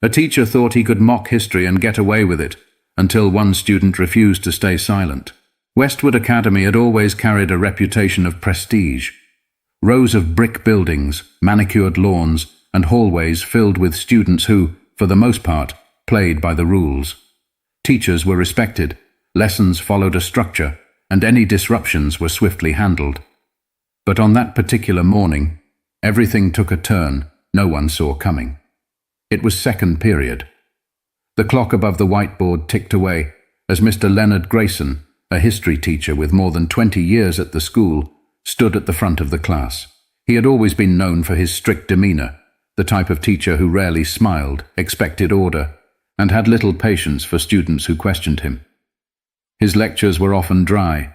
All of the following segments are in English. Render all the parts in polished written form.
A teacher thought he could mock history and get away with it, until one student refused to stay silent. Westwood Academy had always carried a reputation of prestige. Rows of brick buildings, manicured lawns, and hallways filled with students who, for the most part, played by the rules. Teachers were respected, lessons followed a structure, and any disruptions were swiftly handled. But on that particular morning, everything took a turn no one saw coming. It was second period. The clock above the whiteboard ticked away as Mr. Leonard Grayson, a history teacher with more than 20 years at the school, stood at the front of the class. He had always been known for his strict demeanor, the type of teacher who rarely smiled, expected order, and had little patience for students who questioned him. His lectures were often dry,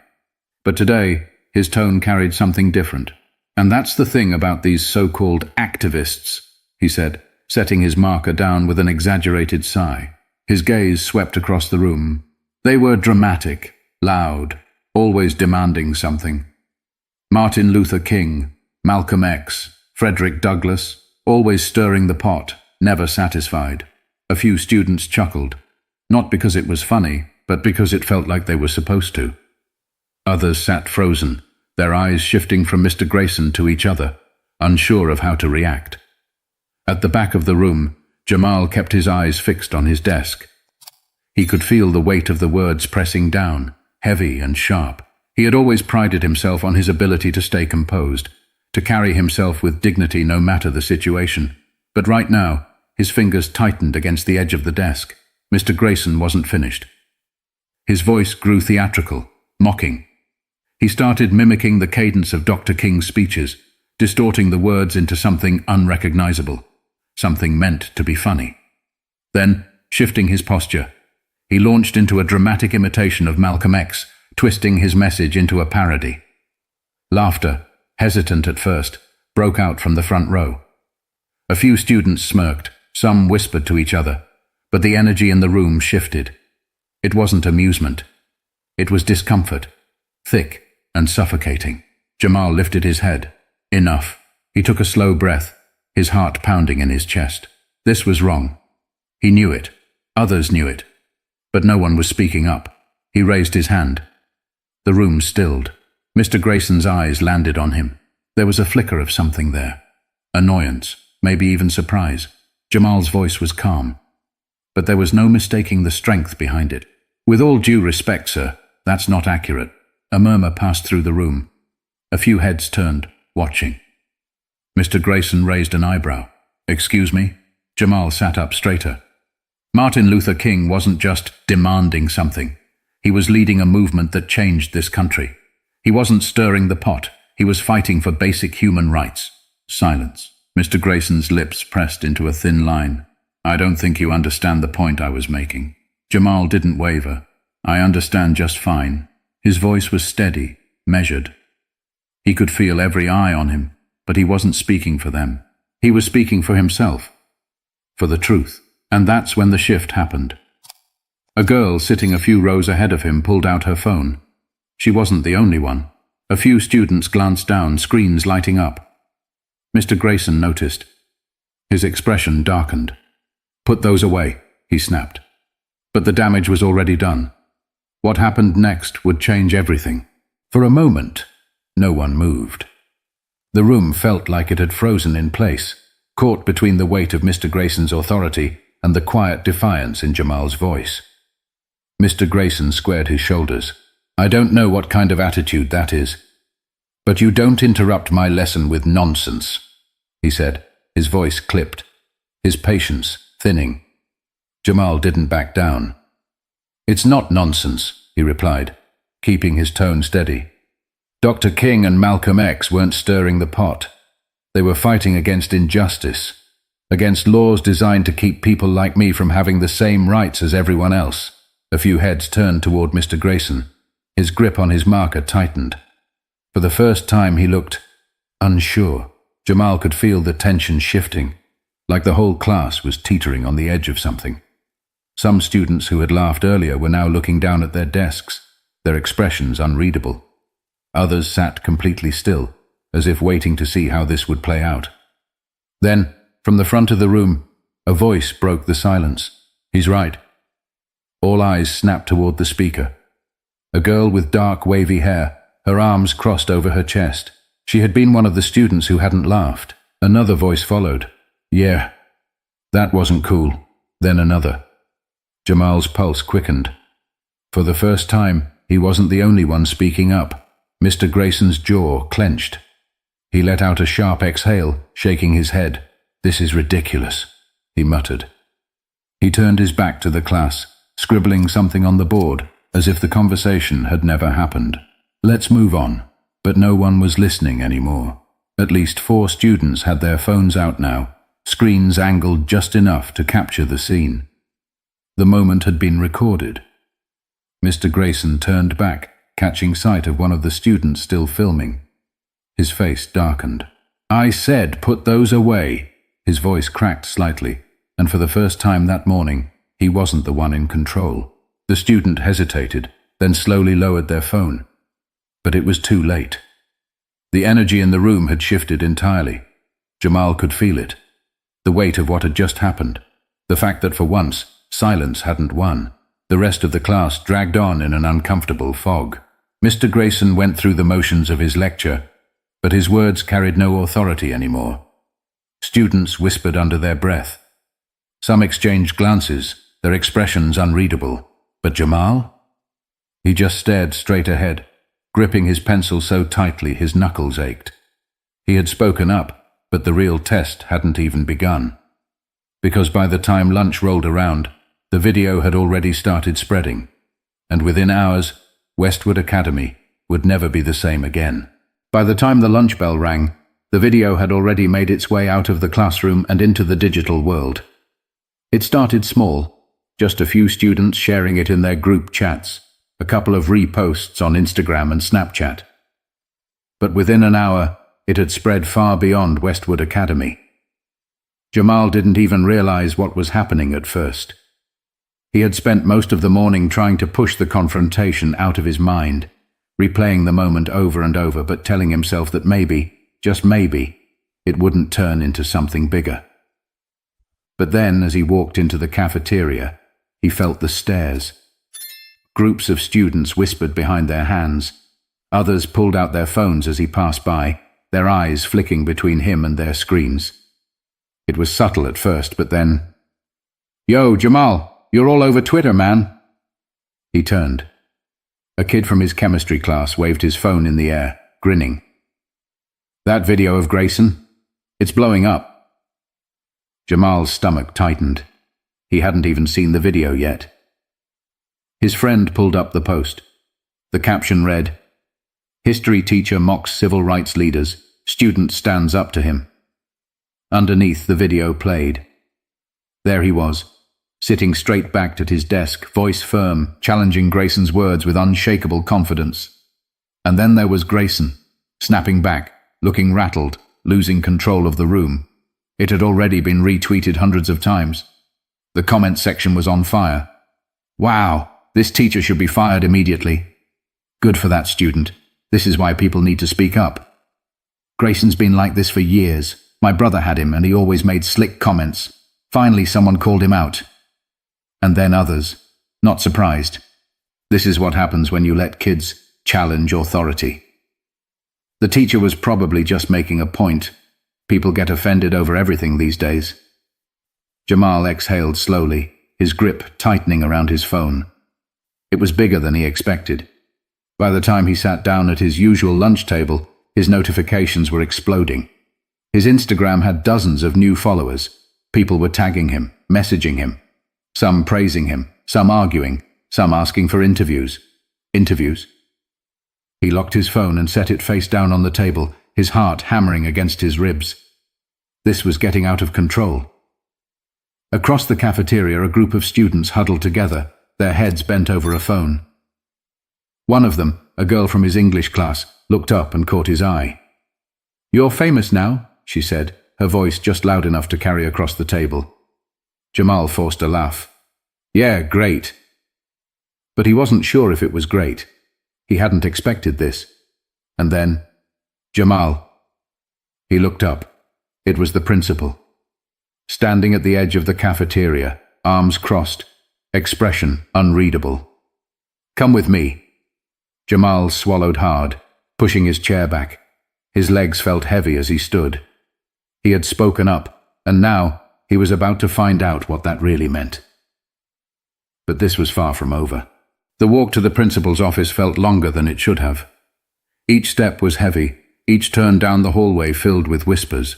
but today his tone carried something different. "And that's the thing about these so-called activists," he said, setting his marker down with an exaggerated sigh. His gaze swept across the room. They were dramatic, loud, always demanding something. Martin Luther King, Malcolm X, Frederick Douglass, always stirring the pot, never satisfied. A few students chuckled, not because it was funny, but because it felt like they were supposed to. Others sat frozen, their eyes shifting from Mr. Grayson to each other, unsure of how to react. At the back of the room, Jamal kept his eyes fixed on his desk. He could feel the weight of the words pressing down, heavy and sharp. He had always prided himself on his ability to stay composed, to carry himself with dignity no matter the situation. But right now, his fingers tightened against the edge of the desk. Mr. Grayson wasn't finished. His voice grew theatrical, mocking. He started mimicking the cadence of Dr. King's speeches, distorting the words into something unrecognizable, something meant to be funny. Then, shifting his posture, he launched into a dramatic imitation of Malcolm X, twisting his message into a parody. Laughter, hesitant at first, broke out from the front row. A few students smirked, some whispered to each other, but the energy in the room shifted. It wasn't amusement. It was discomfort, thick and suffocating. Jamal lifted his head. Enough. He took a slow breath, his heart pounding in his chest. This was wrong. He knew it. Others knew it. But no one was speaking up. He raised his hand. The room stilled. Mr. Grayson's eyes landed on him. There was a flicker of something there. Annoyance, maybe even surprise. Jamal's voice was calm. But there was no mistaking the strength behind it. "With all due respect, sir, that's not accurate." A murmur passed through the room. A few heads turned, watching. Mr. Grayson raised an eyebrow. "Excuse me?" Jamal sat up straighter. Martin Luther King wasn't just demanding something. He was leading a movement that changed this country. He wasn't stirring the pot. He was fighting for basic human rights. Silence. Mr. Grayson's lips pressed into a thin line. "I don't think you understand the point I was making." Jamal didn't waver. "I understand just fine." His voice was steady, measured. He could feel every eye on him, but he wasn't speaking for them. He was speaking for himself, for the truth. And that's when the shift happened. A girl sitting a few rows ahead of him pulled out her phone. She wasn't the only one. A few students glanced down, screens lighting up. Mr. Grayson noticed. His expression darkened. "Put those away," he snapped. But the damage was already done. What happened next would change everything. For a moment, no one moved. The room felt like it had frozen in place, caught between the weight of Mr. Grayson's authority and the quiet defiance in Jamal's voice. Mr. Grayson squared his shoulders. "I don't know what kind of attitude that is, but you don't interrupt my lesson with nonsense," he said, his voice clipped, his patience thinning. Jamal didn't back down. "It's not nonsense," he replied, keeping his tone steady. "Dr. King and Malcolm X weren't stirring the pot. They were fighting against injustice, against laws designed to keep people like me from having the same rights as everyone else." A few heads turned toward Mr. Grayson. His grip on his marker tightened. For the first time he looked unsure. Jamal could feel the tension shifting, like the whole class was teetering on the edge of something. Some students who had laughed earlier were now looking down at their desks, their expressions unreadable. Others sat completely still, as if waiting to see how this would play out. Then, from the front of the room, A voice broke the silence. "He's right." All eyes snapped toward the speaker. A girl with dark, wavy hair, her arms crossed over her chest. She had been one of the students who hadn't laughed. Another voice followed. "Yeah, that wasn't cool." Then another. Jamal's pulse quickened. For the first time, he wasn't the only one speaking up. Mr. Grayson's jaw clenched. He let out a sharp exhale, shaking his head. "This is ridiculous," he muttered. He turned his back to the class, scribbling something on the board, as if the conversation had never happened. "Let's move on." But no one was listening anymore. At least 4 students had their phones out now, screens angled just enough to capture the scene. The moment had been recorded. Mr. Grayson turned back, catching sight of one of the students still filming. His face darkened. "I said put those away." His voice cracked slightly, and for the first time that morning, he wasn't the one in control. The student hesitated, then slowly lowered their phone. But it was too late. The energy in the room had shifted entirely. Jamal could feel it. The weight of what had just happened. The fact that for once, silence hadn't won. The rest of the class dragged on in an uncomfortable fog. Mr. Grayson went through the motions of his lecture, but his words carried no authority anymore. Students whispered under their breath. Some exchanged glances, their expressions unreadable. But Jamal? He just stared straight ahead, gripping his pencil so tightly his knuckles ached. He had spoken up, but the real test hadn't even begun. Because by the time lunch rolled around, the video had already started spreading, and within hours, Westwood Academy would never be the same again. By the time the lunch bell rang, the video had already made its way out of the classroom and into the digital world. It started small, just a few students sharing it in their group chats, a couple of reposts on Instagram and Snapchat. But within an hour, it had spread far beyond Westwood Academy. Jamal didn't even realize what was happening at first. He had spent most of the morning trying to push the confrontation out of his mind, replaying the moment over and over, but telling himself that maybe, just maybe, it wouldn't turn into something bigger. But then, as he walked into the cafeteria, he felt the stares. Groups of students whispered behind their hands. Others pulled out their phones as he passed by, their eyes flicking between him and their screens. It was subtle at first, but then, "Yo, Jamal! You're all over Twitter, man." He turned. A kid from his chemistry class waved his phone in the air, grinning. "That video of Grayson? It's blowing up." Jamal's stomach tightened. He hadn't even seen the video yet. His friend pulled up the post. The caption read, "History teacher mocks civil rights leaders. Student stands up to him." Underneath, the video played. There he was, sitting straight-backed at his desk, voice firm, challenging Grayson's words with unshakable confidence. And then there was Grayson, snapping back, looking rattled, losing control of the room. It had already been retweeted hundreds of times. The comment section was on fire. "Wow, this teacher should be fired immediately. Good for that student. This is why people need to speak up. Grayson's been like this for years. My brother had him and he always made slick comments. Finally someone called him out." And then others, not surprised. This is what happens when you let kids challenge authority. The teacher was probably just making a point. People get offended over everything these days. Jamal exhaled slowly, his grip tightening around his phone. It was bigger than he expected. By the time he sat down at his usual lunch table, his notifications were exploding. His Instagram had dozens of new followers. People were tagging him, messaging him. Some praising him, some arguing, some asking for interviews. Interviews? He locked his phone and set it face down on the table, his heart hammering against his ribs. This was getting out of control. Across the cafeteria, a group of students huddled together, their heads bent over a phone. One of them, a girl from his English class, looked up and caught his eye. "You're famous now," she said, her voice just loud enough to carry across the table. Jamal forced a laugh. "Yeah, great." But he wasn't sure if it was great. He hadn't expected this. And then, "Jamal." He looked up. It was the principal. standing at the edge of the cafeteria, arms crossed, expression unreadable. "Come with me." Jamal swallowed hard, pushing his chair back. His legs felt heavy as he stood. He had spoken up, and now he was about to find out what that really meant. But this was far from over. The walk to the principal's office felt longer than it should have. Each step was heavy, each turn down the hallway filled with whispers.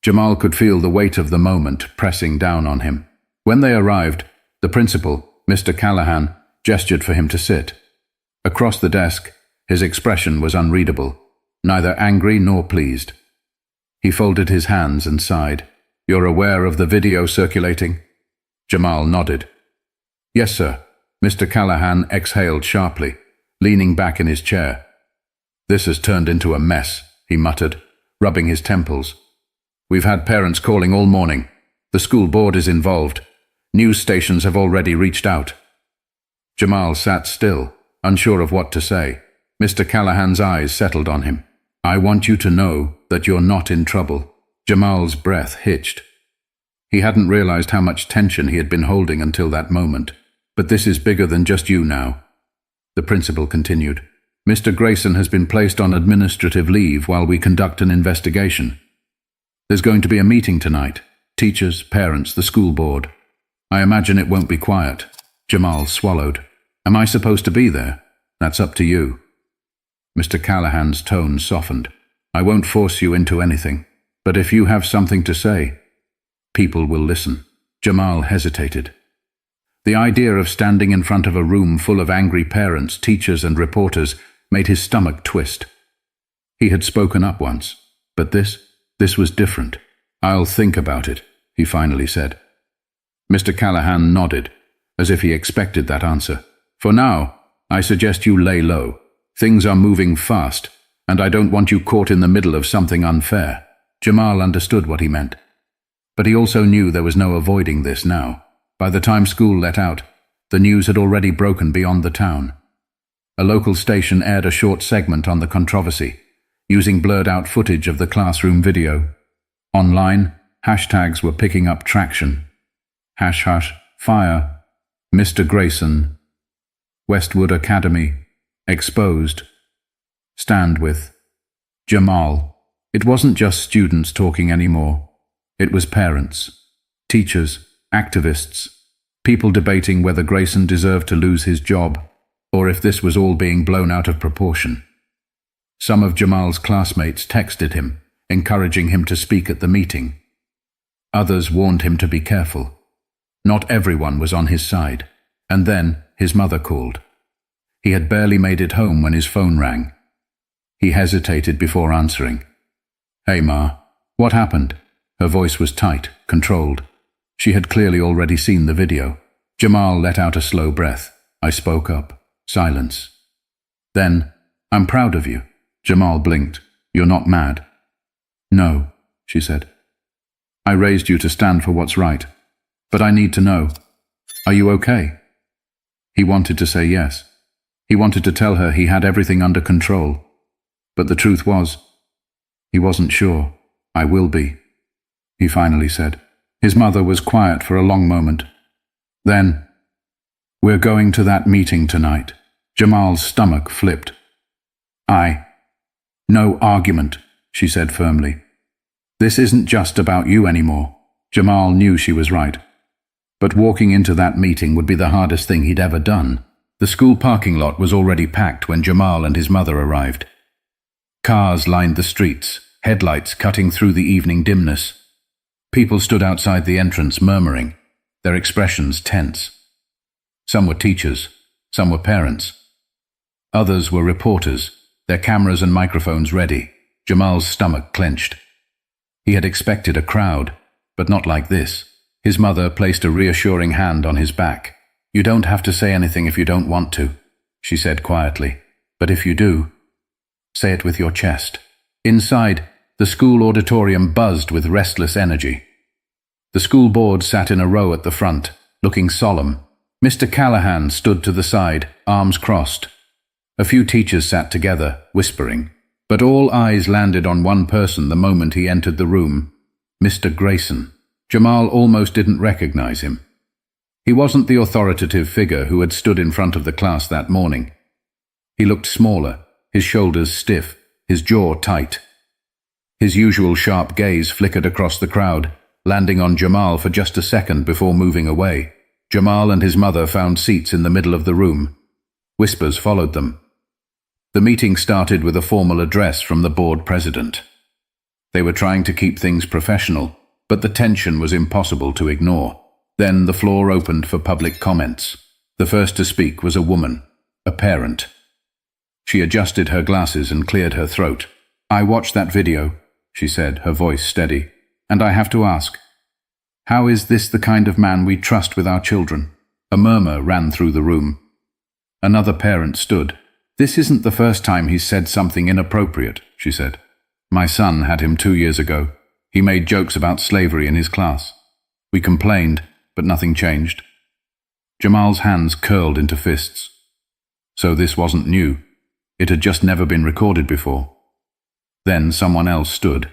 Jamal could feel the weight of the moment pressing down on him. When they arrived, the principal, Mr. Callahan, gestured for him to sit. Across the desk, his expression was unreadable, neither angry nor pleased. He folded his hands and sighed. "You're aware of the video circulating?" Jamal nodded. "Yes, sir." Mr. Callahan exhaled sharply, leaning back in his chair. "This has turned into a mess," he muttered, rubbing his temples. "We've had parents calling all morning. The school board is involved. News stations have already reached out." Jamal sat still, unsure of what to say. Mr. Callahan's eyes settled on him. "I want you to know that you're not in trouble." Jamal's breath hitched. He hadn't realized how much tension he had been holding until that moment. "But this is bigger than just you now," the principal continued. "Mr. Grayson has been placed on administrative leave while we conduct an investigation. There's going to be a meeting tonight. Teachers, parents, the school board. I imagine it won't be quiet." Jamal swallowed. "Am I supposed to be there? That's up to you." Mr. Callahan's tone softened. "I won't force you into anything, but if you have something to say, people will listen." Jamal hesitated. The idea of standing in front of a room full of angry parents, teachers, and reporters made his stomach twist. He had spoken up once, but this was different. "I'll think about it," he finally said. Mr. Callahan nodded, as if he expected that answer. "For now, I suggest you lay low. Things are moving fast, and I don't want you caught in the middle of something unfair." Jamal understood what he meant. But he also knew there was no avoiding this now. By the time school let out, the news had already broken beyond the town. A local station aired a short segment on the controversy, using blurred-out footage of the classroom video. Online, hashtags were picking up traction. #fire, Mr. Grayson, Westwood Academy, exposed, stand with, Jamal. It wasn't just students talking anymore. It was parents, teachers, activists, people debating whether Grayson deserved to lose his job, or if this was all being blown out of proportion. Some of Jamal's classmates texted him, encouraging him to speak at the meeting. Others warned him to be careful. Not everyone was on his side, and then his mother called. He had barely made it home when his phone rang. He hesitated before answering. "Hey, Ma, what happened?" Her voice was tight, controlled. She had clearly already seen the video. Jamal let out a slow breath. I spoke up. Silence. Then, "I'm proud of you." Jamal blinked. "You're not mad?" "No," she said. "I raised you to stand for what's right. But I need to know. Are you okay?" He wanted to say yes. He wanted to tell her he had everything under control. But the truth was, he wasn't sure. "I will be," he finally said. His mother was quiet for a long moment. Then, "We're going to that meeting tonight." Jamal's stomach flipped. No argument," she said firmly. "This isn't just about you anymore." Jamal knew she was right. But walking into that meeting would be the hardest thing he'd ever done. The school parking lot was already packed when Jamal and his mother arrived. Cars lined the streets, headlights cutting through the evening dimness. People stood outside the entrance murmuring, their expressions tense. Some were teachers, some were parents. Others were reporters, their cameras and microphones ready. Jamal's stomach clenched. He had expected a crowd, but not like this. His mother placed a reassuring hand on his back. "You don't have to say anything if you don't want to," she said quietly. "But if you do, say it with your chest." Inside, the school auditorium buzzed with restless energy. The school board sat in a row at the front, looking solemn. Mr. Callahan stood to the side, arms crossed. A few teachers sat together, whispering. But all eyes landed on one person the moment he entered the room, Mr. Grayson. Jamal almost didn't recognize him. He wasn't the authoritative figure who had stood in front of the class that morning. He looked smaller, his shoulders stiff, his jaw tight. His usual sharp gaze flickered across the crowd, landing on Jamal for just a second before moving away. Jamal and his mother found seats in the middle of the room. Whispers followed them. The meeting started with a formal address from the board president. They were trying to keep things professional, but the tension was impossible to ignore. Then the floor opened for public comments. The first to speak was a woman, a parent. She adjusted her glasses and cleared her throat. "I watched that video," she said, her voice steady, "and I have to ask, how is this the kind of man we trust with our children?" A murmur ran through the room. Another parent stood. "This isn't the first time he's said something inappropriate," she said. "My son had him 2 years ago. He made jokes about slavery in his class. We complained, but nothing changed." Jamal's hands curled into fists. So this wasn't new. It had just never been recorded before. Then someone else stood.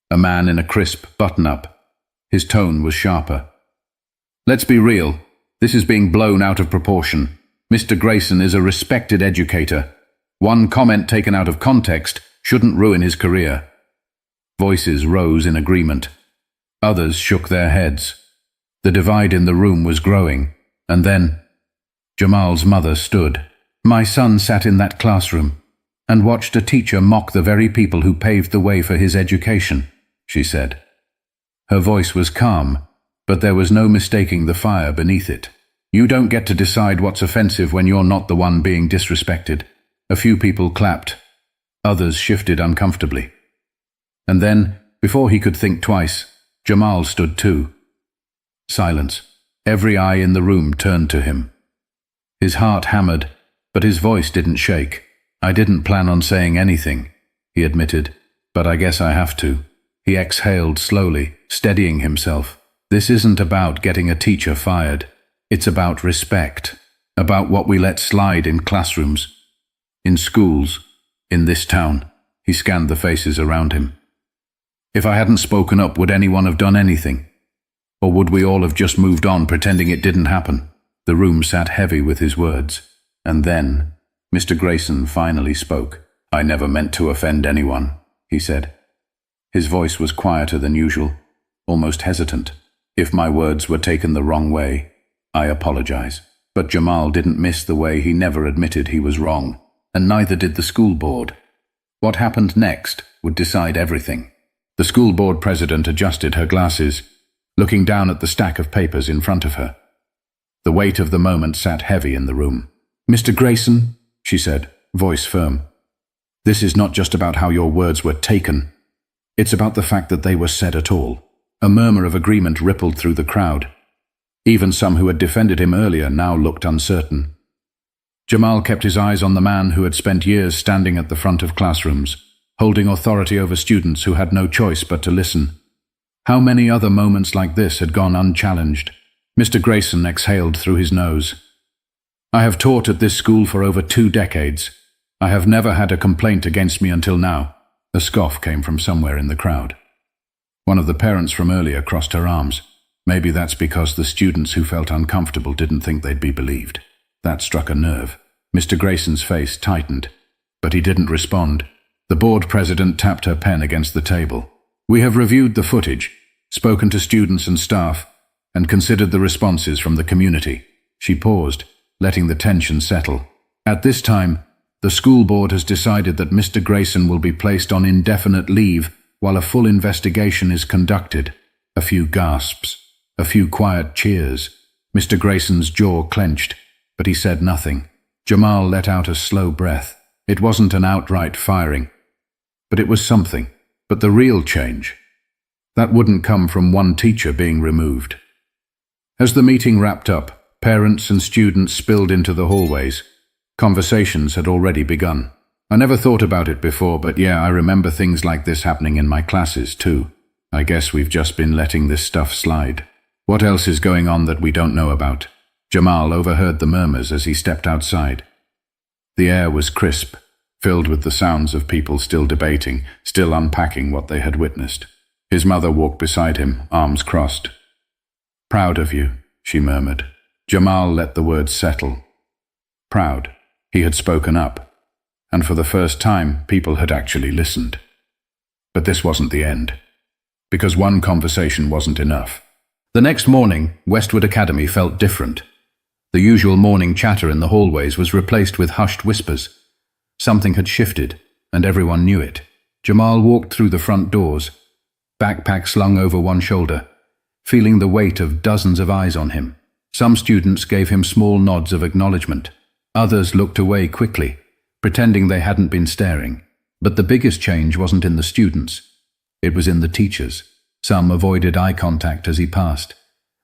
A man in a crisp button-up. His tone was sharper. "Let's be real. This is being blown out of proportion. Mr. Grayson is a respected educator. One comment taken out of context shouldn't ruin his career." Voices rose in agreement. Others shook their heads. The divide in the room was growing, and then Jamal's mother stood. "My son sat in that classroom and watched a teacher mock the very people who paved the way for his education," she said. Her voice was calm, but there was no mistaking the fire beneath it. "You don't get to decide what's offensive when you're not the one being disrespected." A few people clapped. Others shifted uncomfortably. And then, before he could think twice, Jamal stood too. Silence. Every eye in the room turned to him. His heart hammered, but his voice didn't shake. "I didn't plan on saying anything," he admitted, "but I guess I have to." He exhaled slowly, steadying himself. "This isn't about getting a teacher fired. It's about respect, about what we let slide in classrooms, in schools, in this town." He scanned the faces around him. "If I hadn't spoken up, would anyone have done anything? Or would we all have just moved on pretending it didn't happen?" The room sat heavy with his words. And then Mr. Grayson finally spoke. "I never meant to offend anyone," he said. His voice was quieter than usual, almost hesitant. "If my words were taken the wrong way, I apologize." But Jamal didn't miss the way he never admitted he was wrong, and neither did the school board. What happened next would decide everything. The school board president adjusted her glasses, looking down at the stack of papers in front of her. The weight of the moment sat heavy in the room. "Mr. Grayson," she said, voice firm, "this is not just about how your words were taken. It's about the fact that they were said at all." A murmur of agreement rippled through the crowd. Even some who had defended him earlier now looked uncertain. Jamal kept his eyes on the man who had spent years standing at the front of classrooms, holding authority over students who had no choice but to listen. How many other moments like this had gone unchallenged? Mr. Grayson exhaled through his nose. "I have taught at this school for over 2 decades. I have never had a complaint against me until now." A scoff came from somewhere in the crowd. One of the parents from earlier crossed her arms. Maybe that's because the students who felt uncomfortable didn't think they'd be believed. That struck a nerve. Mr. Grayson's face tightened, but he didn't respond. The board president tapped her pen against the table. "We have reviewed the footage, spoken to students and staff, and considered the responses from the community." She paused, letting the tension settle. "At this time, the school board has decided that Mr. Grayson will be placed on indefinite leave while a full investigation is conducted." A few gasps, a few quiet cheers. Mr. Grayson's jaw clenched, but he said nothing. Jamal let out a slow breath. It wasn't an outright firing, but it was something. But the real change, that wouldn't come from one teacher being removed. As the meeting wrapped up, parents and students spilled into the hallways. Conversations had already begun. "I never thought about it before, but yeah, I remember things like this happening in my classes too. I guess we've just been letting this stuff slide. What else is going on that we don't know about?" Jamal overheard the murmurs as he stepped outside. The air was crisp, filled with the sounds of people still debating, still unpacking what they had witnessed. His mother walked beside him, arms crossed. "Proud of you," she murmured. Jamal let the words settle. Proud. He had spoken up. And for the first time, people had actually listened. But this wasn't the end. Because one conversation wasn't enough. The next morning, Westwood Academy felt different. The usual morning chatter in the hallways was replaced with hushed whispers. Something had shifted, and everyone knew it. Jamal walked through the front doors, backpack slung over one shoulder, feeling the weight of dozens of eyes on him. Some students gave him small nods of acknowledgement. Others looked away quickly, pretending they hadn't been staring. But the biggest change wasn't in the students. It was in the teachers. Some avoided eye contact as he passed.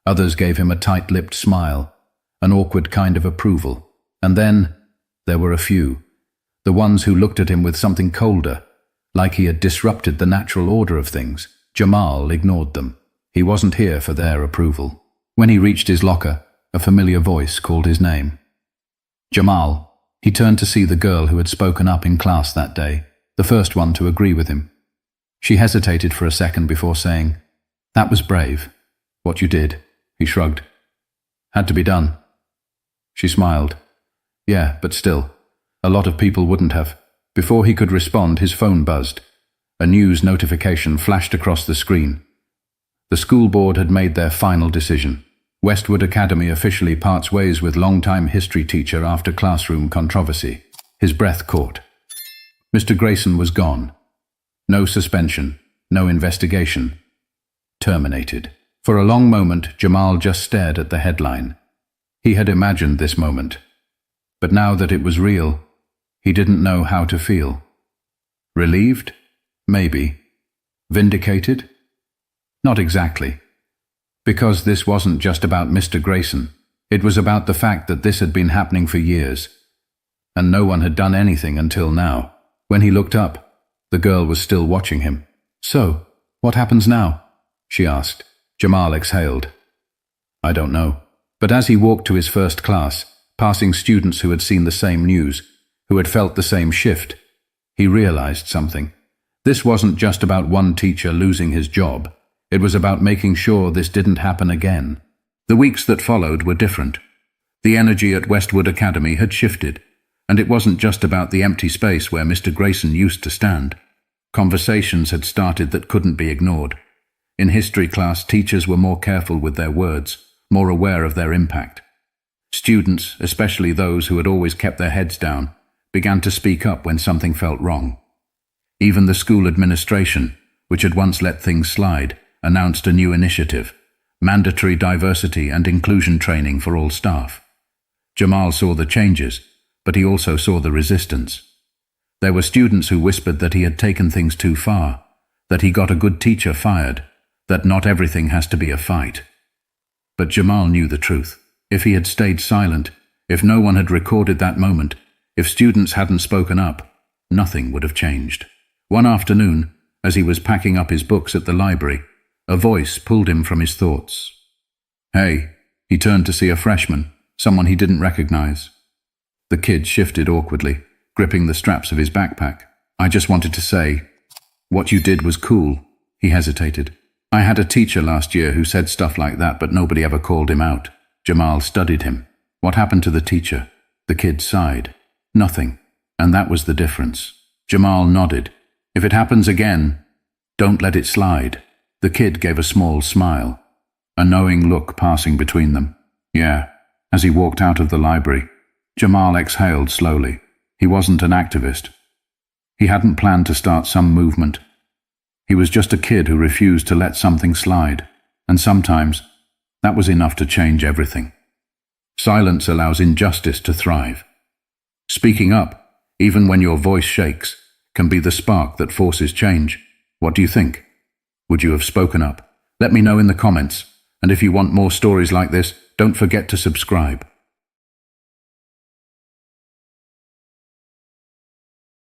Others gave him a tight-lipped smile, an awkward kind of approval. And then there were a few, the ones who looked at him with something colder, like he had disrupted the natural order of things. Jamal ignored them. He wasn't here for their approval. When he reached his locker, a familiar voice called his name. Jamal. He turned to see the girl who had spoken up in class that day, the first one to agree with him. She hesitated for a second before saying, "That was brave, what you did." He shrugged. "Had to be done." She smiled. "Yeah, but still, a lot of people wouldn't have." Before he could respond, his phone buzzed. A news notification flashed across the screen. The school board had made their final decision. Westwood Academy officially parts ways with longtime history teacher after classroom controversy. His breath caught. Mr. Grayson was gone. No suspension, no investigation. Terminated. For a long moment, Jamal just stared at the headline. He had imagined this moment. But now that it was real, he didn't know how to feel. Relieved? Maybe. Vindicated? Not exactly. Because this wasn't just about Mr. Grayson. It was about the fact that this had been happening for years. And no one had done anything until now. When he looked up, the girl was still watching him. "So, what happens now?" she asked. Jamal exhaled. "I don't know." But as he walked to his first class, passing students who had seen the same news, who had felt the same shift, he realized something. This wasn't just about one teacher losing his job. It was about making sure this didn't happen again. The weeks that followed were different. The energy at Westwood Academy had shifted, and it wasn't just about the empty space where Mr. Grayson used to stand. Conversations had started that couldn't be ignored. In history class, teachers were more careful with their words, more aware of their impact. Students, especially those who had always kept their heads down, began to speak up when something felt wrong. Even the school administration, which had once let things slide, announced a new initiative, mandatory diversity and inclusion training for all staff. Jamal saw the changes, but he also saw the resistance. There were students who whispered that he had taken things too far, that he got a good teacher fired, that not everything has to be a fight. But Jamal knew the truth. If he had stayed silent, if no one had recorded that moment, if students hadn't spoken up, nothing would have changed. One afternoon, as he was packing up his books at the library, a voice pulled him from his thoughts. "Hey," he turned to see a freshman, someone he didn't recognize. The kid shifted awkwardly, gripping the straps of his backpack. "I just wanted to say, what you did was cool." He hesitated. "I had a teacher last year who said stuff like that, but nobody ever called him out." Jamal studied him. "What happened to the teacher?" The kid sighed. "Nothing. And that was the difference." Jamal nodded. "If it happens again, don't let it slide." The kid gave a small smile, a knowing look passing between them. "Yeah." As he walked out of the library, Jamal exhaled slowly. He wasn't an activist. He hadn't planned to start some movement. He was just a kid who refused to let something slide, and sometimes that was enough to change everything. Silence allows injustice to thrive. Speaking up, even when your voice shakes, can be the spark that forces change. What do you think? Would you have spoken up? Let me know in the comments, and if you want more stories like this, don't forget to subscribe.